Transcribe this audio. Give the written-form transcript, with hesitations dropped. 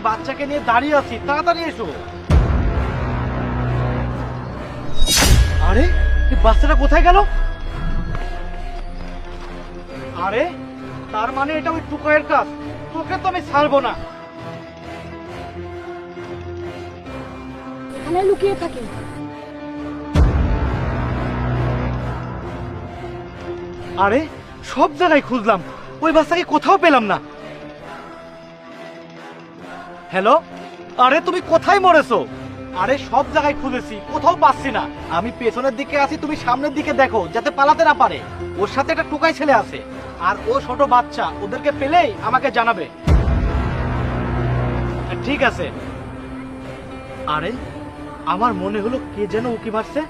বাচ্চাকে নিয়ে দাঁড়িয়ে আছি, তাড়াতাড়ি এসো। আরে এই বাচ্চাটা কোথায় গেল? আরে তার মানে এটা ওই টুকাইয়ের কাজ। তোকে তো আমি ছাড়বো না। এখানে লুকিয়ে থাকি। আরে সব জায়গায় খুঁজলাম, ওই বাচ্চাকে কোথাও পেলাম না। হ্যালো, আরে তুমি কোথায় মরেছো? আরে সব জায়গায় খুঁজেছি, কোথাও পাচ্ছি না। আমি পেছনের দিকে আছি, তুমি সামনের দিকে দেখো যাতে পালাতে না পারে। ওর সাথে একটা টুকাই ছেলে আছে, আর ও ছোট বাচ্চা। ওদেরকে পেলেই আমাকে জানাবে। ঠিক আছে। আরে আমার মনে হলো কে যেন উকি মারছে।